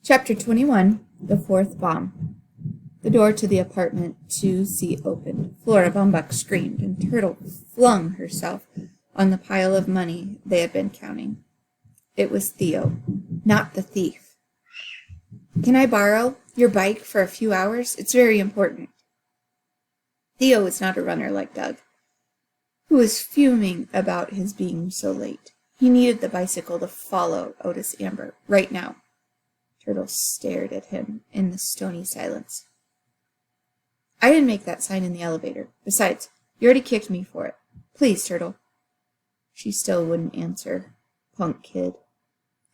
Chapter 21. The Fourth Bomb. The door to the apartment 2C opened. Flora Bumbuck screamed, and Turtle flung herself on the pile of money they had been counting. It was Theo, not the thief. "Can I borrow your bike for a few hours? It's very important." Theo was not a runner like Doug, who was fuming about his being so late. He needed the bicycle to follow Otis Amber right now. Turtle stared at him in the stony silence. "I didn't make that sign in the elevator. Besides, you already kicked me for it. Please, Turtle." She still wouldn't answer. Punk kid.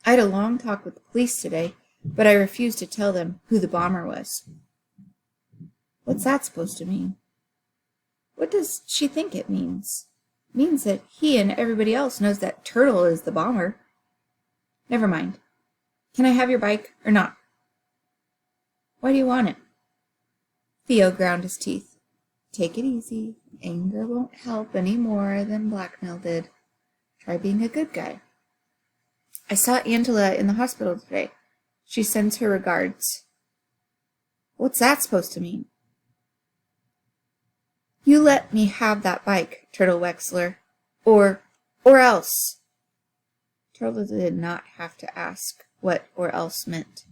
"I had a long talk with the police today, but I refused to tell them who the bomber was." "What's that supposed to mean?" "What does she think it means?" "It means that he and everybody else knows that Turtle is the bomber." "Never mind. Can I have your bike or not?" "Why do you want it?" Theo ground his teeth. "Take it easy. Anger won't help any more than blackmail did. Try being a good guy. I saw Angela in the hospital today. She sends her regards." "What's that supposed to mean?" "You let me have that bike, Turtle Wexler, or else." Turtle did not have to ask what "or else" meant.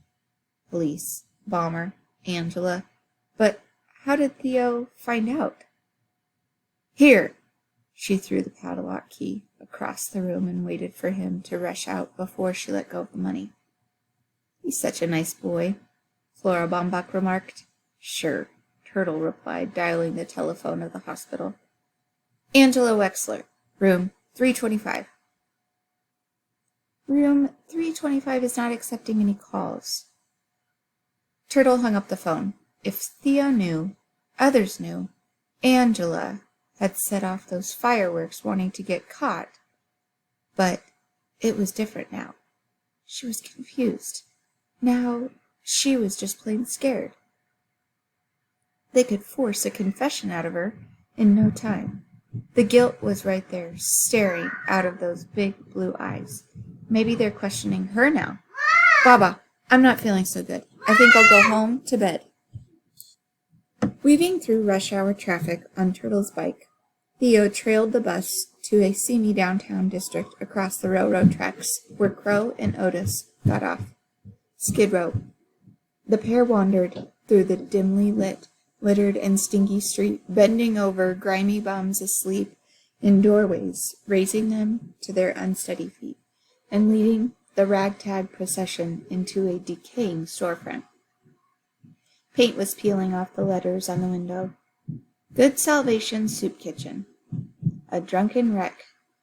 Police, bomber, Angela. But how did Theo find out? "Here!" She threw the padlock key across the room and waited for him to rush out before she let go of the money. "He's such a nice boy," Flora Bumbuck remarked. "Sure," Turtle replied, dialing the telephone of the hospital. "Angela Wexler, room 325. "Room 325 is not accepting any calls." Turtle hung up the phone. If Theo knew, others knew, Angela had set off those fireworks wanting to get caught. But it was different now. She was confused. Now she was just plain scared. They could force a confession out of her in no time. The guilt was right there, staring out of those big blue eyes. Maybe they're questioning her now. "Baba, I'm not feeling so good. I think I'll go home to bed." Weaving through rush hour traffic on Turtle's bike, Theo trailed the bus to a seamy downtown district across the railroad tracks where Crow and Otis got off. Skid Row. The pair wandered through the dimly lit, littered and stinky street, bending over grimy bums asleep in doorways, raising them to their unsteady feet, and leading the ragtag procession into a decaying storefront. Paint was peeling off the letters on the window. "Good Salvation Soup Kitchen." A drunken wreck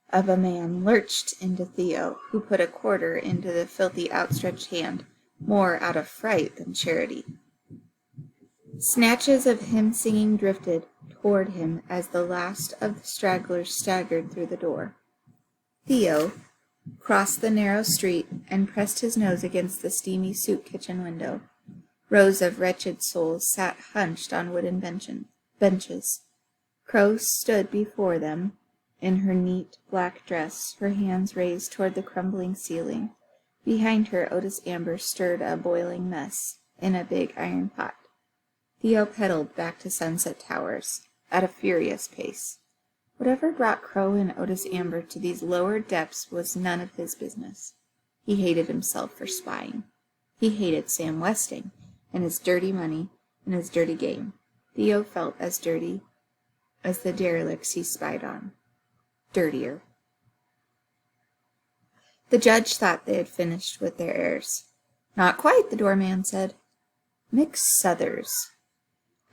of a man lurched into Theo, who put a quarter into the filthy outstretched hand, more out of fright than charity. Snatches of hymn singing drifted toward him as the last of the stragglers staggered through the door. Theo crossed the narrow street and pressed his nose against the steamy soup kitchen window. Rows of wretched souls sat hunched on wooden benches. Crow stood before them in her neat black dress, her hands raised toward the crumbling ceiling. Behind her, Otis Amber stirred a boiling mess in a big iron pot. Theo pedaled back to Sunset Towers at a furious pace. Whatever brought Crow and Otis Amber to these lower depths was none of his business. He hated himself for spying. He hated Sam Westing and his dirty money and his dirty game. Theo felt as dirty as the derelicts he spied on. Dirtier. The judge thought they had finished with their heirs. "Not quite," the doorman said. "McSuthers.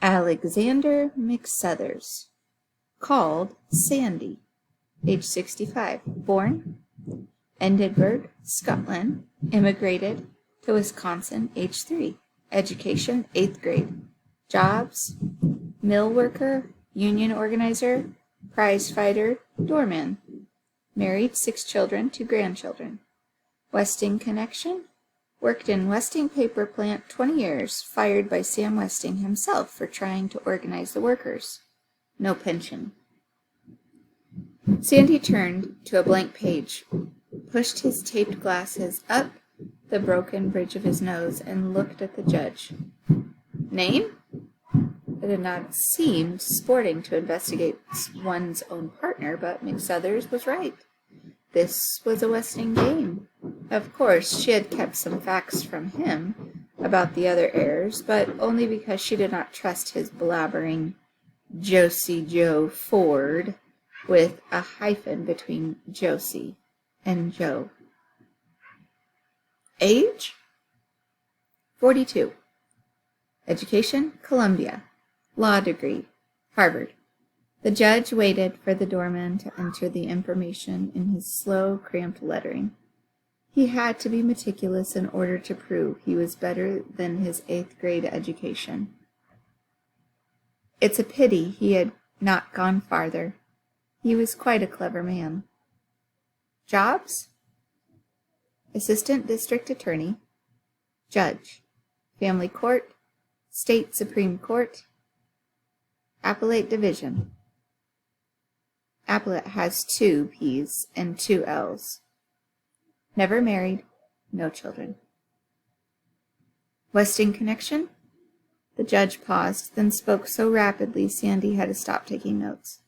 Alexander McSuthers. Called Sandy. Age 65. Born Edinburgh, Scotland. Immigrated to Wisconsin, age 3. Education, 8th grade. Jobs, mill worker, union organizer, prize fighter, doorman. Married, 6 children, 2 grandchildren. Westing connection? Worked in Westing paper plant 20 years, fired by Sam Westing himself for trying to organize the workers. No pension." Sandy turned to a blank page, pushed his taped glasses up the broken bridge of his nose and looked at the judge. Name? It had not seemed sporting to investigate one's own partner, but McSuthers was right. This was a Westing game. Of course, she had kept some facts from him about the other heirs, but only because she did not trust his blabbering Josie Joe Ford with a hyphen between Josie and Joe. Age? 42. Education? Columbia. Law degree? Harvard. The judge waited for the doorman to enter the information in his slow, cramped lettering. He had to be meticulous in order to prove he was better than his 8th grade education. It's a pity he had not gone farther. He was quite a clever man. Jobs? Assistant District Attorney, Judge, Family Court, State Supreme Court, Appellate Division. Appellate has 2 P's and 2 L's. Never married, no children. Westing connection? The judge paused, then spoke so rapidly Sandy had to stop taking notes.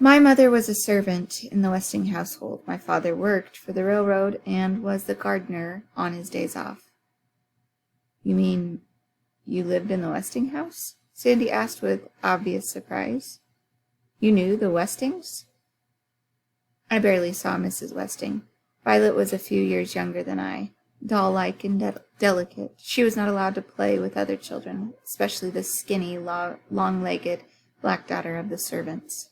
My mother was a servant in the Westing household. My father worked for the railroad and was the gardener on his days off. You mean you lived in the Westing house? Sandy asked with obvious surprise. You knew the Westings? I barely saw Mrs. Westing. Violet was a few years younger than I, doll-like and delicate. She was not allowed to play with other children, especially the skinny, long-legged black daughter of the servants.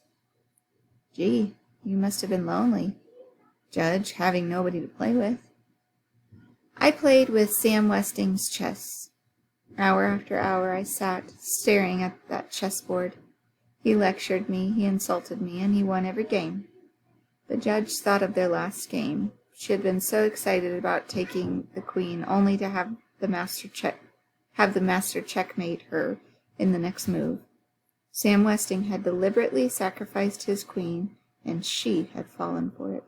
Gee, you must have been lonely, Judge, having nobody to play with. I played with Sam Westing's chess. Hour after hour I sat, staring at that chessboard. He lectured me, he insulted me, and he won every game. The judge thought of their last game. She had been so excited about taking the queen, only to have the master checkmate her in the next move. Sam Westing had deliberately sacrificed his queen, and she had fallen for it.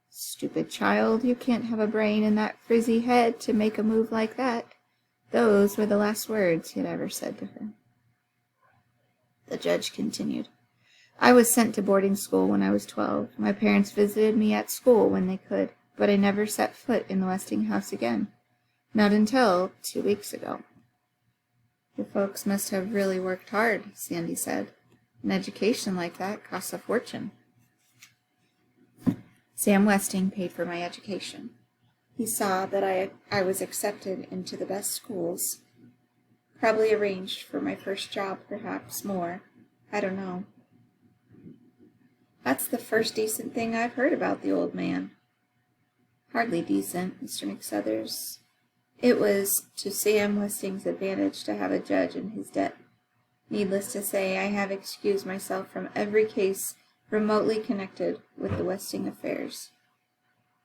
Stupid child, you can't have a brain in that frizzy head to make a move like that. Those were the last words he had ever said to her. The judge continued. I was sent to boarding school when I was 12. My parents visited me at school when they could, but I never set foot in the Westing house again. Not until 2 weeks ago. Your folks must have really worked hard, Sandy said. An education like that costs a fortune. Sam Westing paid for my education. He saw that I was accepted into the best schools. Probably arranged for my first job, perhaps more. I don't know. That's the first decent thing I've heard about the old man. Hardly decent, Mr. McSuthers. It was to Sam Westing's advantage to have a judge in his debt. Needless to say, I have excused myself from every case remotely connected with the Westing affairs.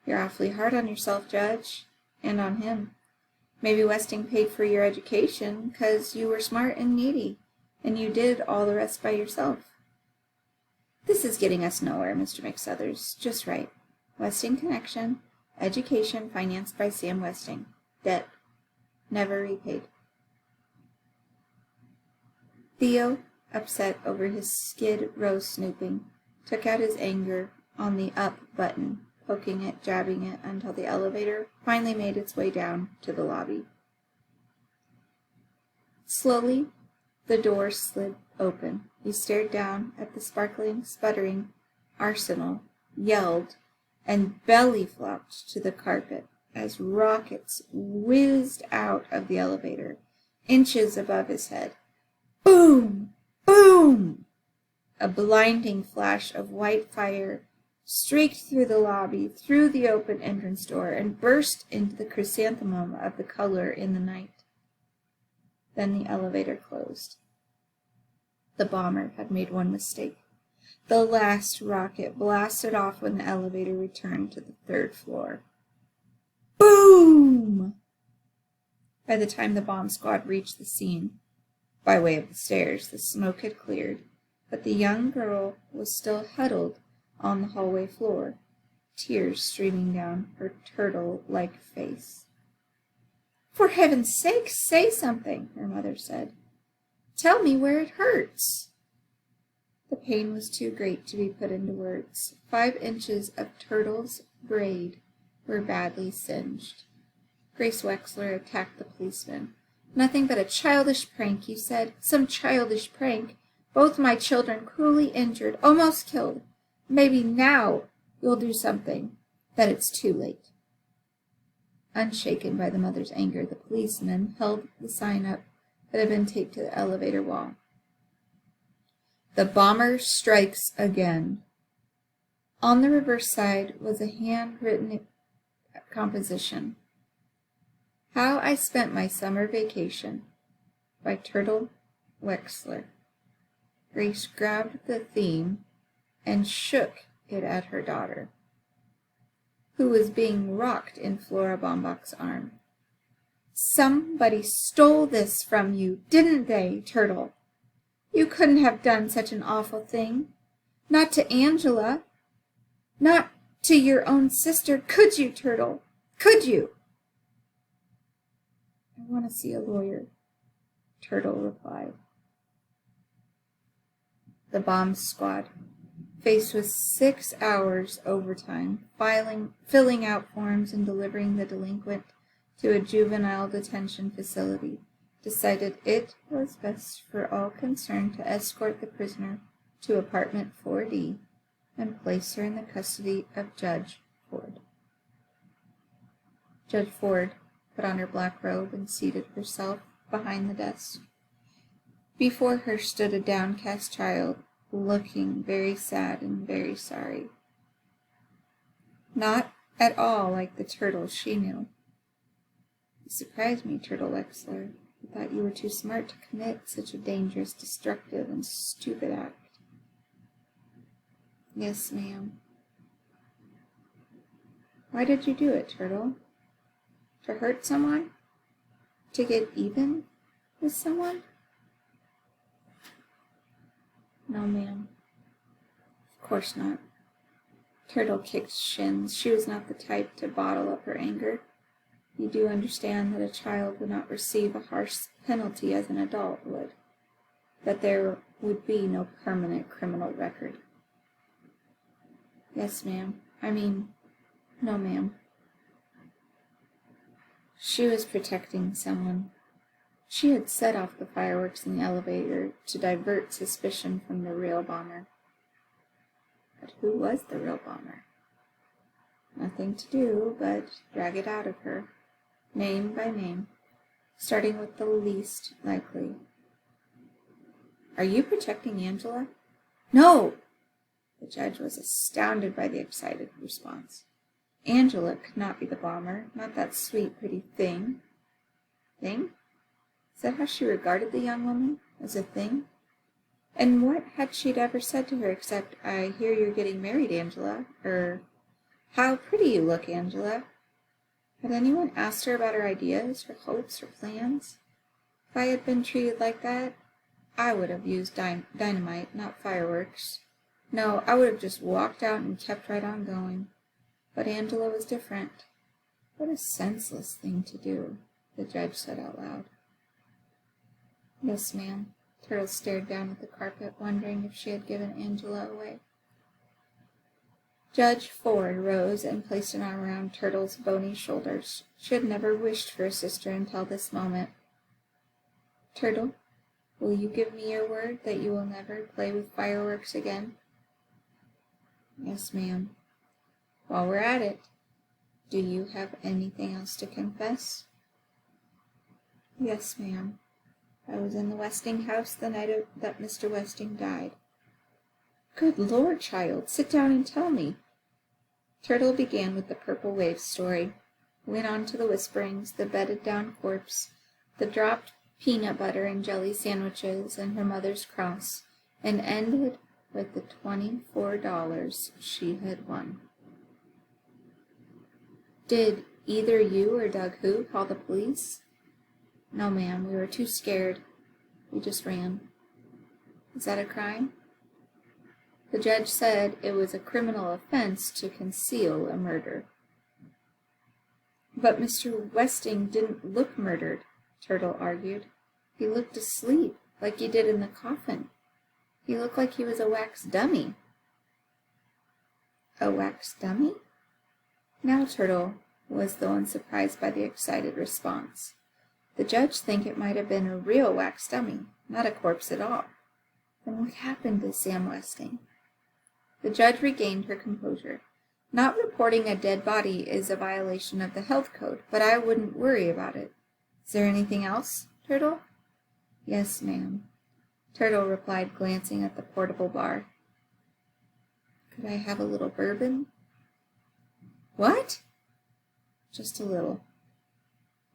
You're awfully hard on yourself, Judge, and on him. Maybe Westing paid for your education 'cause you were smart and needy, and you did all the rest by yourself. This is getting us nowhere, Mr. McSuthers. Just right. Westing connection, education financed by Sam Westing. Debt. Never repaid. Theo, upset over his Skid Row snooping, took out his anger on the up button, poking it, jabbing it, until the elevator finally made its way down to the lobby. Slowly, the door slid open. He stared down at the sparkling, sputtering arsenal, yelled, and belly-flopped to the carpet as rockets whizzed out of the elevator, inches above his head. Boom! Boom! A blinding flash of white fire streaked through the lobby, through the open entrance door, and burst into the chrysanthemum of the color in the night. Then the elevator closed. The bomber had made one mistake. The last rocket blasted off when the elevator returned to the 3rd floor. Boom! By the time the bomb squad reached the scene, by way of the stairs, the smoke had cleared, but the young girl was still huddled on the hallway floor. tears streaming down her turtle-like face. "For heaven's sake, say something," her mother said. "Tell me where it hurts." The pain was too great to be put into words. 5 inches of turtle's braid were badly singed. Grace Wexler attacked the policeman. "Nothing but a childish prank, you said. Some childish prank. Both my children cruelly injured, almost killed. Maybe now you'll do something. But it's too late." Unshaken by the mother's anger, the policeman held the sign up that had been taped to the elevator wall. "The bomber strikes again." On the reverse side was a handwritten composition. "How I Spent My Summer Vacation" by Turtle Wexler. Grace grabbed the theme and shook it at her daughter, who was being rocked in Flora Baumbach's arm. "Somebody stole this from you, didn't they, Turtle? You couldn't have done such an awful thing. Not to Angela. Not to your own sister. Could you, Turtle? Could you?" "I want to see a lawyer," Turtle replied. The bomb squad, faced with 6 hours overtime, filling out forms and delivering the delinquent to a juvenile detention facility, decided it was best for all concerned to escort the prisoner to apartment 4D and place her in the custody of Judge Ford. Judge Ford put on her black robe and seated herself behind the desk. Before her stood a downcast child, looking very sad and very sorry. Not at all like the turtle she knew. "You surprised me, Turtle Wexler. I thought you were too smart to commit such a dangerous, destructive, and stupid act." "Yes, ma'am." "Why did you do it, Turtle? To hurt someone? To get even with someone?" "No, ma'am. Of course not." Turtle kicked shins. She was not the type to bottle up her anger. You do understand that a child would not receive a harsh penalty as an adult would. That there would be no permanent criminal record. "Yes, ma'am. No, ma'am." She was protecting someone. She had set off the fireworks in the elevator to divert suspicion from the real bomber. But who was the real bomber? Nothing to do but drag it out of her, name by name, starting with the least likely. "Are you protecting Angela?" "No!" The judge was astounded by the excited response. Angela could not be the bomber, not that sweet, pretty thing. Thing? Is that how she regarded the young woman? As a thing? And what had she ever said to her except, "I hear you're getting married, Angela," or "How pretty you look, Angela"? Had anyone asked her about her ideas, her hopes, her plans? If I had been treated like that, I would have used dynamite, not fireworks. No, I would have just walked out and kept right on going. But Angela was different. What a senseless thing to do, the judge said out loud. "Yes, ma'am." Turtle stared down at the carpet, wondering if she had given Angela away. Judge Ford rose and placed an arm around Turtle's bony shoulders. She had never wished for a sister until this moment. "Turtle, will you give me your word that you will never play with fireworks again?" "Yes, ma'am." "While we're at it, do you have anything else to confess?" "Yes, ma'am. I was in the Westing house the night that Mr. Westing died." "Good Lord, child, sit down and tell me." Turtle began with the Purple Wave story, went on to the whisperings, the bedded down corpse, the dropped peanut butter and jelly sandwiches, and her mother's cross, and ended with the $24 she had won. "Did either you or Doug Who call the police?" "No, ma'am, we were too scared. We just ran." "Is that a crime?" The judge said it was a criminal offense to conceal a murder. But Mr. Westing didn't look murdered, Turtle argued. He looked asleep, like he did in the coffin. He looked like he was a wax dummy. A wax dummy? Now Turtle was the one surprised by the excited response. The judge think it might have been a real wax dummy, not a corpse at all. Then what happened to Sam Westing? The judge regained her composure. Not reporting a dead body is a violation of the health code, but I wouldn't worry about it. Is there anything else, Turtle? Yes, ma'am, Turtle replied, glancing at the portable bar. Could I have a little bourbon? What? Just a little.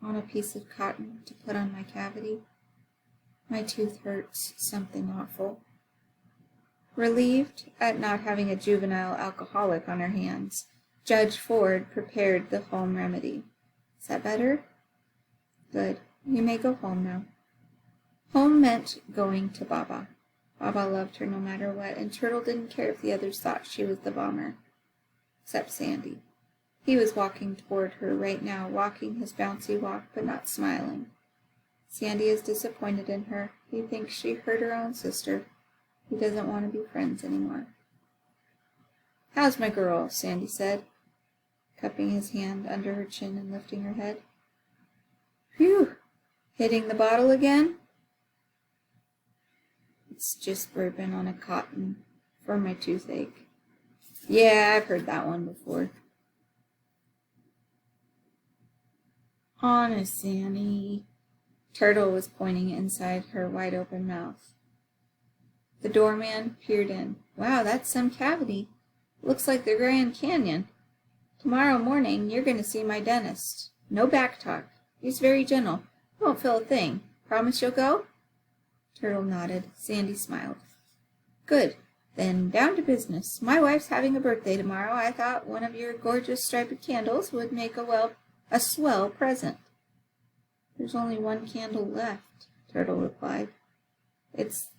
On a piece of cotton to put on my cavity. My tooth hurts something awful. Relieved at not having a juvenile alcoholic on her hands, Judge Ford prepared the home remedy. Is that better? Good. You may go home now. Home meant going to Baba. Baba loved her no matter what, and Turtle didn't care if the others thought she was the bomber. Except Sandy. He was walking toward her right now, walking his bouncy walk, but not smiling. Sandy is disappointed in her. He thinks she hurt her own sister. He doesn't want to be friends anymore. How's my girl? Sandy said, cupping his hand under her chin and lifting her head. Phew! Hitting the bottle again? It's just bourbon on a cotton for my toothache. Yeah, I've heard that one before. Honest, Annie. Turtle was pointing inside her wide-open mouth. The doorman peered in. Wow, that's some cavity. Looks like the Grand Canyon. Tomorrow morning, you're going to see my dentist. No back talk. He's very gentle. Won't feel a thing. Promise you'll go? Turtle nodded. Sandy smiled. Good. Then down to business. My wife's having a birthday tomorrow. I thought one of your gorgeous striped candles would make a swell present. There's only one candle left, Turtle replied. It's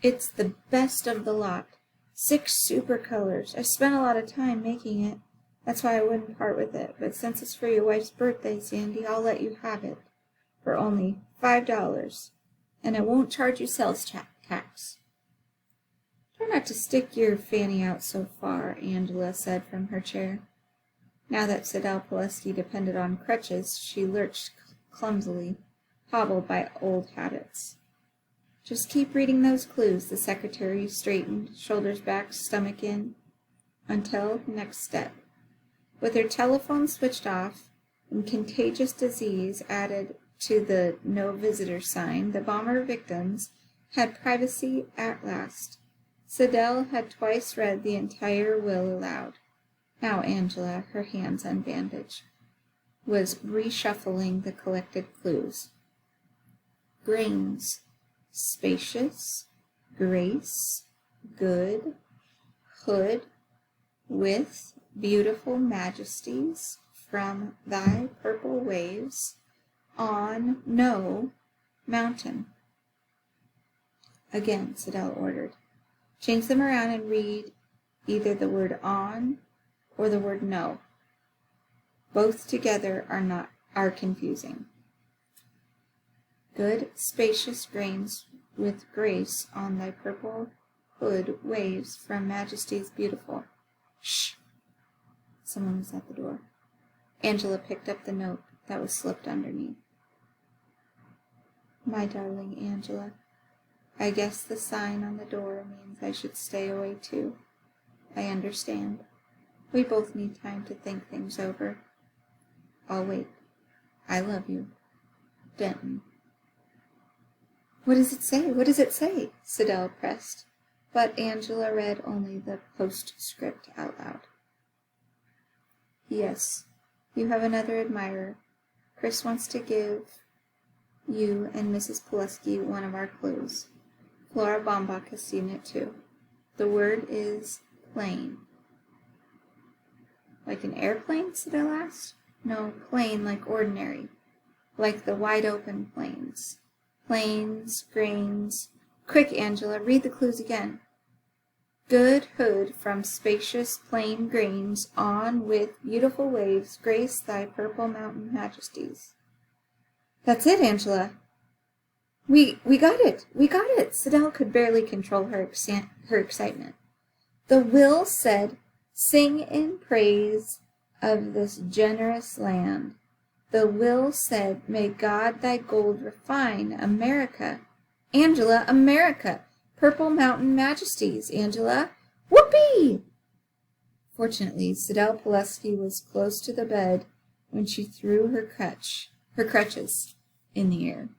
the best of the lot. 6 super colors. I spent a lot of time making it. That's why I wouldn't part with it. But since it's for your wife's birthday, Sandy, I'll let you have it. For only $5. And I won't charge you sales tax. Try not to stick your fanny out so far, Angela said from her chair. Now that Sidel Pulaski depended on crutches, she lurched clumsily, hobbled by old habits. Just keep reading those clues, the secretary straightened, shoulders back, stomach in, until next step. With her telephone switched off and contagious disease added to the no visitor sign, the bomber victims had privacy at last. Sidel had twice read the entire will aloud. Now Angela, her hands unbandaged, was reshuffling the collected clues. Grains. Spacious, grace, good, hood, with beautiful majesties from thy purple waves, on no mountain. Again, Sidel ordered. Change them around and read either the word on or the word no. Both together are confusing. Good, spacious grains with grace on thy purple hood waves from majesty's beautiful. Shh! Someone was at the door. Angela picked up the note that was slipped underneath. My darling Angela, I guess the sign on the door means I should stay away too. I understand. We both need time to think things over. I'll wait. I love you. Denton. What does it say? What does it say? Sidel pressed, but Angela read only the postscript out loud. Yes, you have another admirer. Chris wants to give you and Mrs. Pulaski one of our clues. Flora Baumbach has seen it too. The word is plane. Like an airplane? Sidel asked. No, plain like ordinary, like the wide-open plains. Plains, grains. Quick, Angela, read the clues again. Good hood from spacious plain greens, on with beautiful waves, grace thy purple mountain majesties. That's it, Angela. We got it! We got it! Sidel could barely control her excitement. The will said, sing in praise of this generous land. The will said, may God thy gold refine, America. Angela, America! Purple Mountain Majesties, Angela! Whoopee! Fortunately, Sidel Pulaski was close to the bed when she threw her crutches in the air.